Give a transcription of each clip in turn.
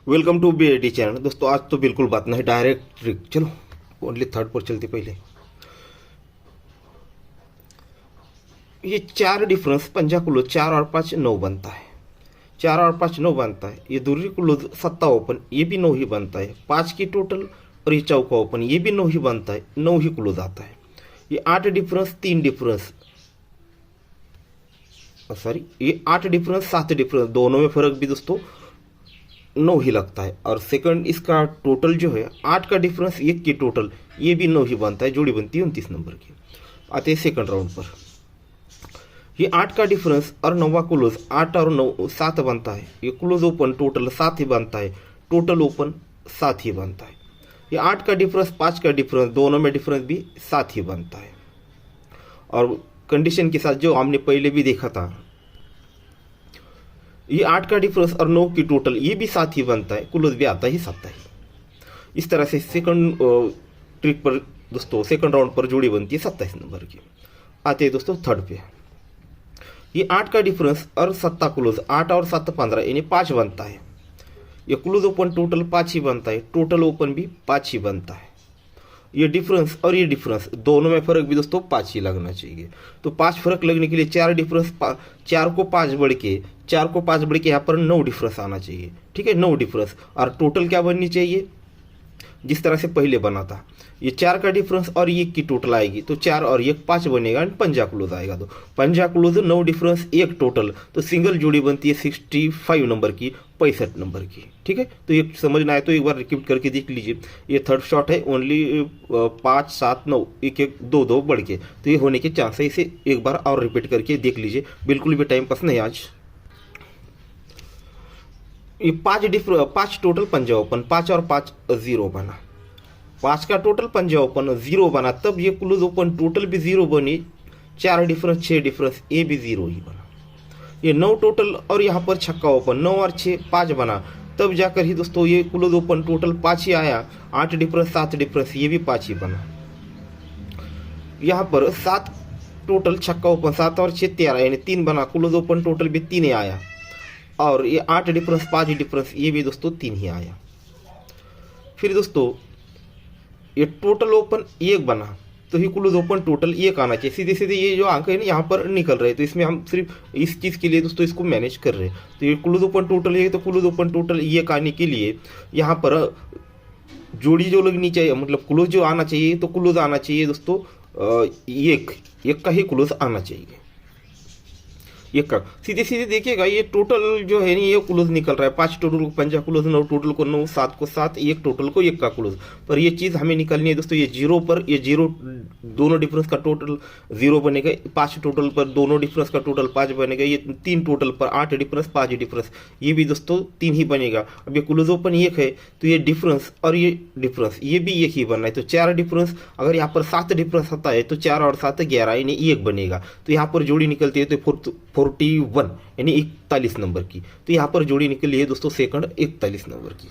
Welcome to BAT channel. दोस्तों आज तो बिल्कुल बात नहीं, डायरेक्ट ट्रिक। चलो ओनली थर्ड पर चलते। पहले ये चार डिफरेंस पंजा क्लोज 4 और 5 9 बनता है। 4 और 5 9 बनता है। ये दूसरी क्लोज 7 ओपन, ये भी 9 ही बनता है। 5 की टोटल और ये चौका ओपन, ये भी 9 ही बनता है। 9 ही क्लोज आता है। ये 8 डिफरेंस 3 डिफरेंस, सॉरी ये 8 डिफरेंस 7 डिफरेंस, दोनों में फर्क भी दोस्तों 9 ही लगता है। और सेकंड इसका टोटल जो है 8 का डिफरेंस 1 की टोटल, ये भी 9 ही बनता है। जोड़ी बनती है 29 नंबर की। आते हैं सेकंड राउंड पर। ये 8 का डिफरेंस और 9वां क्लोज 8 और 9 7 बनता है। ये क्लोज ओपन टोटल 7 ही बनता है। टोटल ओपन 7 ही बनता है। ये 8 का डिफरेंस 5 का डिफरेंस, दोनों में डिफरेंस भी 7 ही बनता है। और कंडीशन के साथ जो हमने पहले भी देखा था, ये 8 का डिफरेंस और 9 की टोटल, ये भी 7 ही बनता है। क्लोज भी आता ही 7 ही। इस तरह से सेकंड ट्रिक पर दोस्तों सेकंड राउंड पर जोड़ी बनती है 27 नंबर की। आते हैं दोस्तों थर्ड पे। ये 8 का डिफरेंस और 7 क्लोज, 8 और 7 15, यानी 5 बनता है। ये क्लोज ओपन टोटल 5 ही बनता है। टोटल ओपन भी 5 ही बनता है। ये डिफरेंस और ये डिफरेंस, दोनों में फर्क भी दोस्तों 5 ही लगना चाहिए। तो 5 फर्क लगने के लिए 4 डिफरेंस, 4 को 5 बढ़ के, 4 को 5 बढ़ के यहाँ पर 9 डिफरेंस आना चाहिए। ठीक है, 9 डिफरेंस। और टोटल क्या बननी चाहिए, जिस तरह से पहले बना था। ये 4 का डिफरेंस और ये की टोटल आएगी, तो 4 और 1 5 बनेगा एंड पंजा क्लोज आएगा। तो पंजा क्लोज 9 डिफरेंस 1 टोटल, तो सिंगल जोड़ी बनती है 65 नंबर की, 65 नंबर की। ठीक है, तो ये समझना है तो एक बार रिपीट करके देख लीजिए। ये थर्ड शॉट है ओनली 5 7 9, 1 1 2 2 बढ़ के, तो ये होने के चांस है। इसे एक बार और रिपीट करके देख लीजिए, बिल्कुल भी टाइम पास नहीं आज। ये 5 टोटल पंजा ओपन, 5 और 5 0 बना। 5 का टोटल पंजा ओपन 0 बना, तब ये क्लोज ओपन टोटल भी 0 बनी। 4 डिफरेंस 6 डिफरेंस, ये भी 0 ही बना। ये 9 टोटल और यहाँ पर छक्का ओपन 9 और 6 5 बना, तब जाकर ही दोस्तों ये क्लोज ओपन टोटल 5 ही आया। 8 डिफरेंस 7 डिफरेंस, ये भी 5 ही बना। यहाँ पर 7 टोटल छक्का ओपन 7 और 6 13, यानी 3 बना। क्लोज ओपन टोटल भी 3 ही आया। और ये 8 डिफरेंस 5 डिफरेंस, ये भी दोस्तों 3 ही आया। फिर दोस्तों ये टोटल ओपन 1 बना, तो ही क्लोज ओपन टोटल 1 आना चाहिए। सीधे सीधे ये जो अंक है ना यहाँ पर निकल रहे हैं, तो इसमें हम सिर्फ इस चीज़ के लिए दोस्तों इसको मैनेज कर रहे हैं। तो ये क्लोज ओपन टोटल है, तो क्लोज ओपन टोटल 1 आने के लिए यहाँ पर जोड़ी जो लगनी चाहिए, मतलब क्लोज जो आना चाहिए, तो क्लोज आना चाहिए दोस्तों 1 का ही क्लोज आना चाहिए। 1 का सीधे सीधे देखिएगा, ये टोटल जो है ना ये क्लोज निकल रहा है। 5 टोटल को पंजा क्लोज, 9 टोटल को 9, 7 को 7, 1 टोटल को 1 का क्लोज। पर ये चीज़ हमें निकालनी है दोस्तों। ये 0 पर, ये 0 दोनों डिफरेंस का टोटल 0 बनेगा। 5 टोटल पर दोनों डिफरेंस का टोटल 5 बनेगा। ये 3 टोटल पर 8 डिफरेंस 5 डिफरेंस, ये भी दोस्तों 3 ही बनेगा। अब ये क्लोज ओपन 1 है, तो ये डिफरेंस और ये डिफरेंस, ये भी 1 ही बनना है। तो 4 डिफरेंस, अगर यहाँ पर 7 डिफरेंस आता है तो 4 और 7 11, यानी 1 बनेगा। तो यहाँ पर जोड़ी निकलती है तो 41, यानी 41 नंबर की। तो यहाँ पर जोड़ी निकली है दोस्तों सेकंड 41 नंबर की।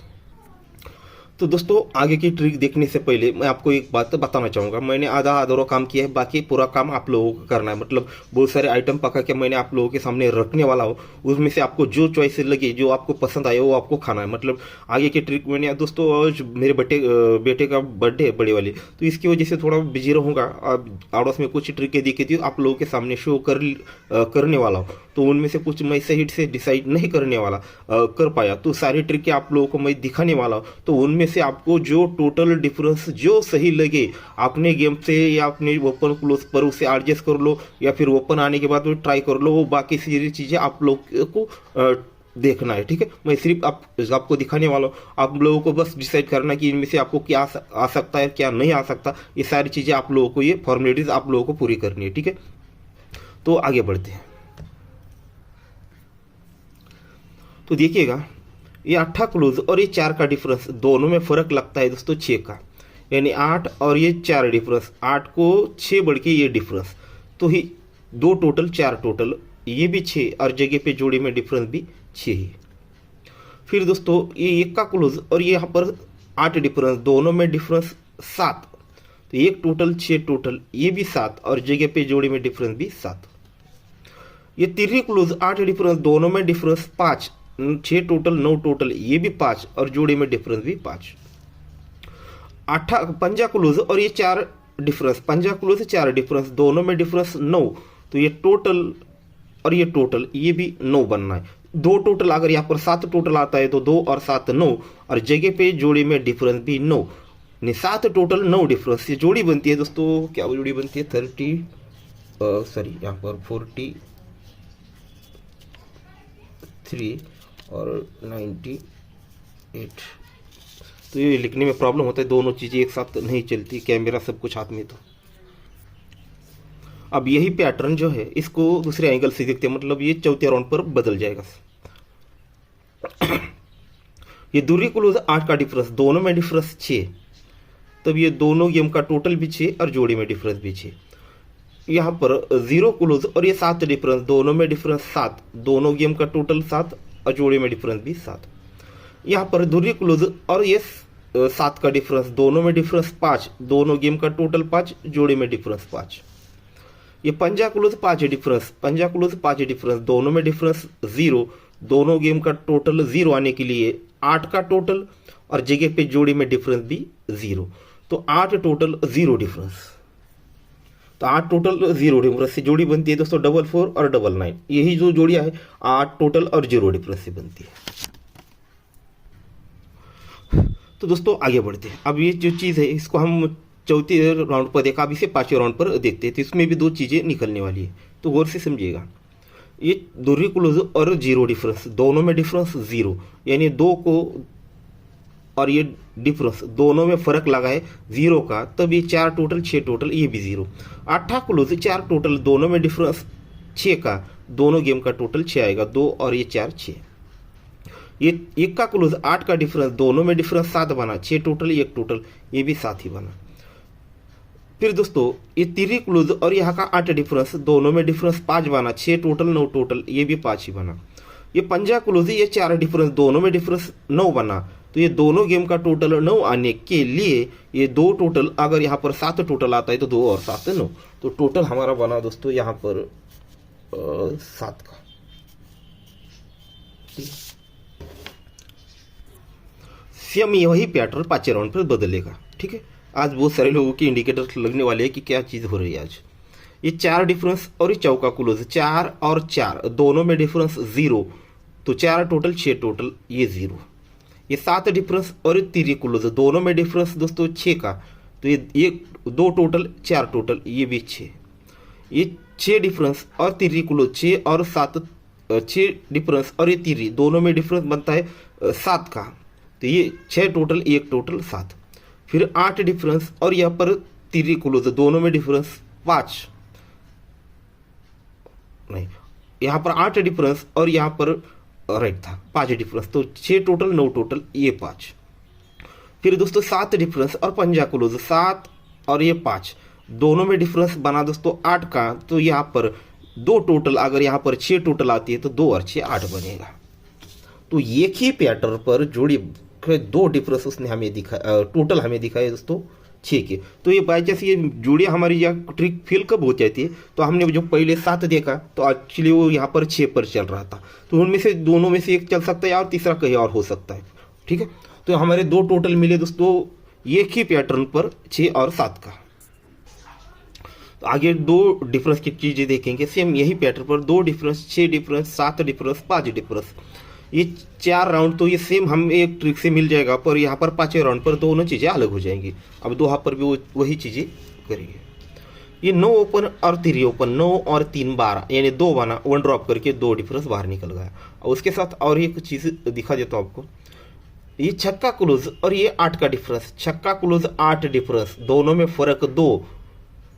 तो दोस्तों आगे की ट्रिक देखने से पहले मैं आपको एक बात बताना चाहूँगा। मैंने आधा अधूरा काम किया है, बाकी पूरा काम आप लोगों को करना है। मतलब बहुत सारे आइटम पका के मैंने आप लोगों के सामने रखने वाला हूँ, उसमें से आपको जो चॉइस लगे, जो आपको पसंद आए, वो आपको खाना है। मतलब आगे की ट्रिक मैंने दोस्तों आज मेरे बेटे का बर्थडे है, बड़े वाले, तो इसकी वजह से थोड़ा बिजी रहूँगा। आड़ोस में कुछ ट्रिकें देखी थी, आप लोगों के सामने शो करने वाला हूँ। तो उनमें से कुछ मैं सही से डिसाइड नहीं करने वाला कर पाया, तो सारी ट्रिकें आप लोगों को मैं दिखाने वाला हूँ। तो उनमें से आपको जो टोटल डिफरेंस जो सही लगे, अपने गेम से या अपने ओपन क्लोज पर उसे एडजस्ट कर लो, या फिर ओपन आने के बाद ट्राई कर लो। वो बाकी सारी चीज़ें आप लोग को देखना है। ठीक है, मैं सिर्फ आपको दिखाने वाला हूँ। आप लोगों को बस डिसाइड करना कि इनमें से आपको क्या आ सकता है, क्या नहीं आ सकता। ये सारी चीज़ें आप लोगों को, ये फॉर्मेलिटीज आप लोगों को पूरी करनी है। ठीक है, तो आगे बढ़ते हैं। तो देखिएगा, ये 8 क्लोज और ये 4 का डिफरेंस, दोनों में फर्क लगता है दोस्तों 6 का। यानी 8 और ये 4 डिफरेंस, 8 को 6 बढ़ के ये डिफरेंस, तो ही 2 टोटल 4 टोटल, ये भी 6 और जगह पे जोड़ी में डिफरेंस भी 6 ही। फिर दोस्तों ये 1 का क्लोज और ये यहाँ पर 8 डिफरेंस, दोनों में डिफरेंस 7, तो 1 टोटल 6 टोटल, ये भी 7 और जगह पे जोड़ी में डिफरेंस भी 7। ये 3 क्लोज 8 डिफरेंस, दोनों में डिफरेंस 5 6 टोटल 9 टोटल ये भी 5 और जोड़ी में डिफरेंस भी 5। पंजा क्लोज और ये 4 डिफरेंस, पंजा क्लोज 4 डिफरेंस, दोनों में डिफरेंस 9, तो ये टोटल और ये टोटल ये भी 9 बनना है। 2 टोटल अगर यहाँ पर 7 टोटल आता है तो 2 और 7 9, और जगह पे जोड़ी में डिफरेंस भी 9, 7 टोटल 9 डिफरेंस, ये जोड़ी बनती है दोस्तों। क्या वो जोड़ी बनती है? 43 और 98। तो ये लिखने में प्रॉब्लम होता है, दोनों चीज़ें एक साथ नहीं चलती, कैमरा सब कुछ हाथ में। तो अब यही पैटर्न जो है इसको दूसरे एंगल से देखते हैं, मतलब ये चौथे राउंड पर बदल जाएगा। ये दूरी क्लोज 8 का डिफरेंस, दोनों में डिफरेंस 6, तब ये दोनों गेम का टोटल भी 6 और जोड़ी में डिफरेंस भी 6। यहाँ पर 0 क्लोज और ये 7 डिफरेंस, दोनों में डिफरेंस 7, दोनों गेम का टोटल 7 और जोड़ी में डिफरेंस भी 7। यहाँ पर दूरी क्लोज और ये 7 का डिफरेंस, दोनों में डिफरेंस 5, दोनों गेम का टोटल 5, जोड़ी में डिफरेंस 5। ये पंजा क्लोज 5 डिफरेंस, पंजा क्लोज 5 डिफरेंस, दोनों में डिफरेंस 0, दोनों गेम का टोटल 0 आने के लिए 8 का टोटल और जगह पे जोड़ी में डिफरेंस भी 0, तो 8 टोटल 0 डिफरेंस, तो 8 टोटल 0 डिफरेंस से जोड़ी बनती है दोस्तों 44 और 99। यही जो जोड़ियां है 8 टोटल और 0 डिफरेंस से बनती है। तो दोस्तों आगे बढ़ते हैं। अब ये जो चीज़ है इसको हम चौथे राउंड पर देखा, अब इसे 5वें राउंड पर देखते हैं। तो इसमें भी 2 चीज़ें निकलने वाली है, तो गौर से समझिएगा। ये दूरी क्लोज और 0 डिफरेंस, दोनों में डिफरेंस 0, यानी 2 को और ये डिफरेंस दोनों में फर्क लगा है 0 का, तब ये 4 टोटल 6 टोटल ये भी 0। 8 क्लोज 4 टोटल, दोनों में डिफरेंस 6 का, दोनों गेम का टोटल 6 आएगा, 2 और ये 4 6। ये 1 का क्लोज 8 का डिफरेंस, दोनों में डिफरेंस 7 बना, 6 टोटल 1 टोटल ये भी 7 ही बना। फिर दोस्तों ये 3 क्लोज और यहाँ का 8 डिफरेंस, दोनों में डिफरेंस 5 बना, 6 टोटल 9 टोटल ये भी 5 ही बना। ये पंजा क्लोज ये 4 डिफरेंस, दोनों में डिफरेंस 9 बना, तो ये दोनों गेम का टोटल 9 आने के लिए ये 2 टोटल, अगर यहाँ पर 7 टोटल आता है तो 2 और 7 9, तो टोटल हमारा बना दोस्तों यहाँ पर 7 का। सेम यही पैटर्न 5वें राउंड पर बदलेगा। ठीक है, आज बहुत सारे लोगों के इंडिकेटर लगने वाले हैं कि क्या चीज़ हो रही है आज। ये 4 डिफरेंस और ये चौका क्लोज 4 और 4, दोनों में डिफरेंस 0, तो 4 टोटल 6 टोटल ये 0। ये 7 डिफरेंस और ये 3 क्लोज, दोनों में डिफरेंस दोस्तों 6 का, तो ये 2 टोटल 4 टोटल ये भी 6। ये 6 डिफरेंस और 3 क्लोज, 6 और 7, 6 डिफरेंस और ये 3, दोनों में डिफरेंस बनता है 7 का, तो ये 6 टोटल 1 टोटल 7। फिर 8 डिफरेंस और यहाँ पर 3 क्लोज, दोनों में डिफरेंस 5, नहीं यहाँ पर 8 डिफरेंस और यहाँ पर राइट था 5 डिफरेंस, तो 6 टोटल 9 टोटल ये 5। फिर दोस्तों 7 डिफरेंस और पंजा क्लोज 7 और ये 5, दोनों में डिफरेंस बना दोस्तों 8 का, तो यहाँ पर 2 टोटल, अगर यहाँ पर 6 टोटल आती है तो 2 और 6 8 बनेगा। तो एक ही पैटर्न पर जोड़ी 2 डिफरेंस उसने हमें दिखाया, टोटल हमें दिखाया दोस्तों 6 के। तो ये बाई चांस ये जोड़ियाँ हमारी या ट्रिक फेल कब हो जाती है, तो हमने जो पहले 7 देखा तो एक्चुअली वो यहाँ पर 6 पर चल रहा था, तो उनमें से दोनों में से एक चल सकता है और तीसरा कहीं और हो सकता है। ठीक है, तो हमारे 2 टोटल मिले दोस्तों एक ही पैटर्न पर 6 और 7 का। तो आगे 2 डिफरेंस की चीज़ें देखेंगे, सेम यही पैटर्न पर 2 डिफरेंस, 6 डिफरेंस, 7 डिफरेंस, 5 डिफरेंस, ये 4 राउंड तो ये सेम हम एक ट्रिक से मिल जाएगा, पर यहाँ पर 5वें राउंड पर दोनों चीज़ें अलग हो जाएंगी। अब 2 पर भी वही चीज़ें करेंगे। ये 9 ओपन और 3 ओपन, 9 और 3 12, यानी 2 बना, 1 ड्रॉप करके 2 डिफरेंस बाहर निकल गया। और उसके साथ और एक चीज़ दिखा देता हूँ आपको, ये छक्का क्लोज और ये 8 का डिफरेंस, छक्का क्लोज 8 डिफरेंस, दोनों में फर्क 2,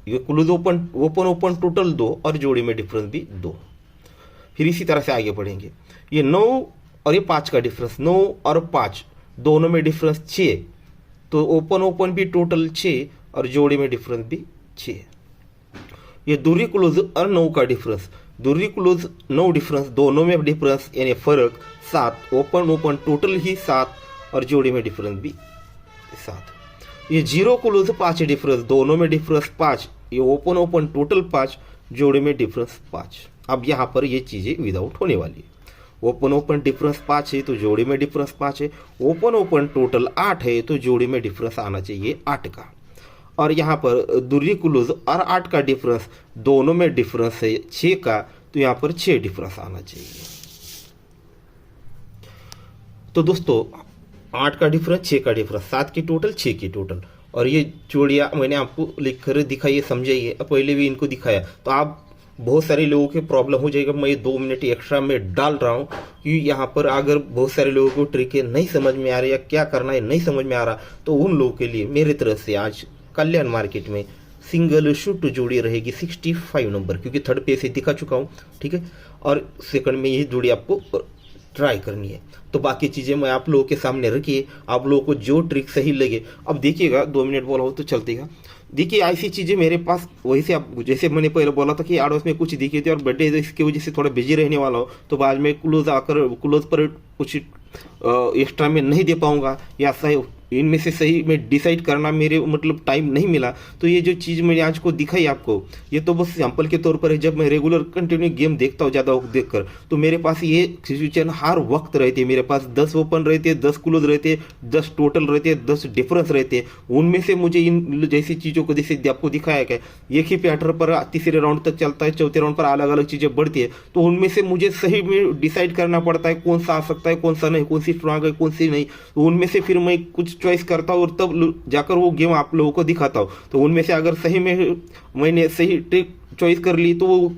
ये close open open open total 2 और जोड़ी में डिफरेंस भी 2। फिर इसी तरह से आगे बढ़ेंगे। ये 9 और ये 5 का डिफरेंस, 9 और 5, दोनों में डिफरेंस 6, तो ओपन ओपन भी टोटल 6 और जोड़ी में डिफरेंस भी 6। ये दूरी क्लोज और 9 का डिफरेंस, दूरी क्लोज 9 डिफरेंस, दोनों में डिफरेंस यानी फर्क 7, ओपन ओपन टोटल ही 7 और जोड़ी में डिफरेंस भी 7। ये 0 क्लोज 5 डिफरेंस, दोनों में डिफरेंस 5, ये ओपन ओपन टोटल 5, जोड़ी में डिफरेंस 5। अब यहाँ पर ये चीज़ें विदाउट होने वाली है। ओपन ओपन डिफरेंस 5 है तो जोड़ी में डिफरेंस 5 है, ओपन ओपन टोटल 8 है तो जोड़ी में डिफरेंस आना चाहिए 8 का। और यहाँ पर दूरी क्लोज और 8 का डिफरेंस दोनों में डिफरेंस है 6 का, तो यहाँ पर 6 डिफरेंस आना चाहिए। तो दोस्तों 8 का डिफरेंस, 6 का डिफरेंस, 7 की टोटल, 6 की टोटल। और ये जोड़ियाँ मैंने आपको लिख कर दिखाई है, समझाइए, पहले भी इनको दिखाया, तो आप बहुत सारे लोगों के प्रॉब्लम हो जाएगा। मैं 2 मिनट एक्स्ट्रा में डाल रहा हूँ कि यहाँ पर अगर बहुत सारे लोगों को ट्रिक नहीं समझ में आ रही या क्या करना है नहीं समझ में आ रहा, तो उन लोगों के लिए मेरी तरफ से आज कल्याण मार्केट में सिंगल शूट जोड़ी रहेगी 65 नंबर, क्योंकि थर्ड पे से दिखा चुका हूँ, ठीक है। और सेकंड में यही जोड़ी आपको ट्राई करनी है। तो बाकी चीज़ें मैं आप लोगों के सामने रखिए, आप लोगों को जो ट्रिक सही लगे। अब देखिएगा 2 मिनट बोला हो तो चलतेगा। देखिए ऐसी चीज़ें मेरे पास वही से, आप जैसे मैंने पहले बोला था कि आड़ोस में कुछ दिखे थे और बर्थडे इसकी वजह से थोड़ा बिजी रहने वाला हो, तो बाद में क्लोज पर कुछ एक्स्ट्रा में नहीं दे पाऊंगा, या सही इनमें से सही में डिसाइड करना मेरे मतलब टाइम नहीं मिला। तो ये जो चीज़ मैंने आज को दिखाई आपको, ये तो बस सैंपल के तौर पर है। जब मैं रेगुलर कंटिन्यू गेम देखता हूँ ज़्यादा वक्त देखकर, तो मेरे पास ये सिचुएशन हर वक्त रहती है। मेरे पास 10 ओपन रहते हैं, 10 क्लोज रहते हैं, 10 टोटल रहते हैं, 10 डिफरेंस रहते हैं। उनमें से मुझे इन जैसी चीज़ों को जैसे आपको दिखाया गया, एक ही पैटर्न पर तीसरे राउंड तक चलता है, चौथे राउंड पर अलग अलग चीज़ें बढ़ती है, तो उनमें से मुझे सही में डिसाइड करना पड़ता है कौन सा आ सकता है, कौन सा नहीं, कौन सी स्ट्रांग है, कौन सी नहीं। तो उनमें से फिर मैं कुछ चॉइस करता हूँ और तब जाकर वो गेम आप लोगों को दिखाता हूँ। तो उनमें से अगर सही में मैंने सही ट्रिक चॉइस कर ली तो वो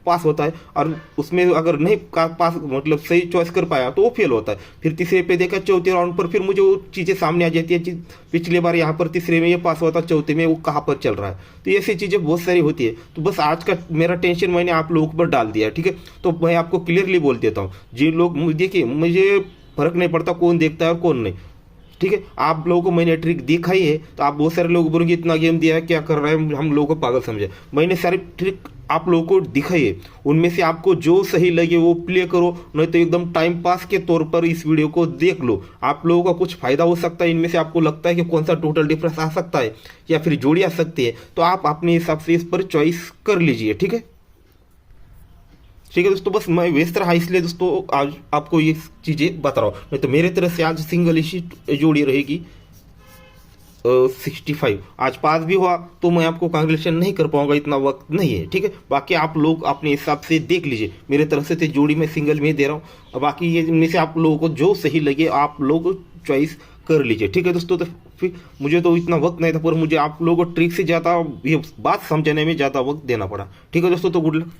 पास होता है, और उसमें अगर नहीं पास मतलब सही चॉइस कर पाया तो वो फेल होता है। फिर तीसरे पे देखा, चौथे राउंड पर फिर मुझे वो चीज़ें सामने आ जाती है, पिछले बार यहाँ पर तीसरे में ये पास हुआ था, चौथे में वो कहाँ पर चल रहा है। तो ऐसी चीज़ें बहुत सारी होती है। तो बस आज का मेरा टेंशन मैंने आप लोगों पर डाल दिया, ठीक है। तो मैं आपको क्लियरली बोल देता हूँ, जिन लोग देखिए, मुझे फर्क नहीं पड़ता कौन देखता है और कौन नहीं, ठीक है। आप लोगों को मैंने ट्रिक दिखाई है, तो आप बहुत सारे लोग बोलेंगे इतना गेम दिया है क्या कर रहा है, हम लोगों को पागल समझे। मैंने सारी ट्रिक आप लोगों को दिखाई है, उनमें से आपको जो सही लगे वो प्ले करो, नहीं तो एकदम टाइम पास के तौर पर इस वीडियो को देख लो। आप लोगों का कुछ फायदा हो सकता है, इनमें से आपको लगता है कि कौन सा टोटल डिफरेंस आ सकता है या फिर जोड़ी आ सकती है, तो आप अपने हिसाब से इस पर चॉइस कर लीजिए, ठीक है। ठीक है दोस्तों, बस मैं व्यस्त रहा इसलिए दोस्तों आज आपको ये चीज़ें बता रहा हूँ। नहीं तो मेरे तरफ से आज सिंगल ही जोड़ी रहेगी 65। आज पास भी हुआ तो मैं आपको कांग्रेचुलेशन नहीं कर पाऊंगा, इतना वक्त नहीं है, ठीक है। बाकी आप लोग अपने हिसाब से देख लीजिए, मेरे तरफ से तो जोड़ी में सिंगल में दे रहा हूँ, और बाकी ये इनमें से आप लोगों को जो सही लगे आप लोग चॉइस कर लीजिए, ठीक है दोस्तों। तो फिर मुझे तो इतना वक्त नहीं था, पर मुझे आप लोगों को ट्रिक से ज़्यादा ये बात समझने में ज़्यादा वक्त देना पड़ा, ठीक है दोस्तों। तो गुड लक।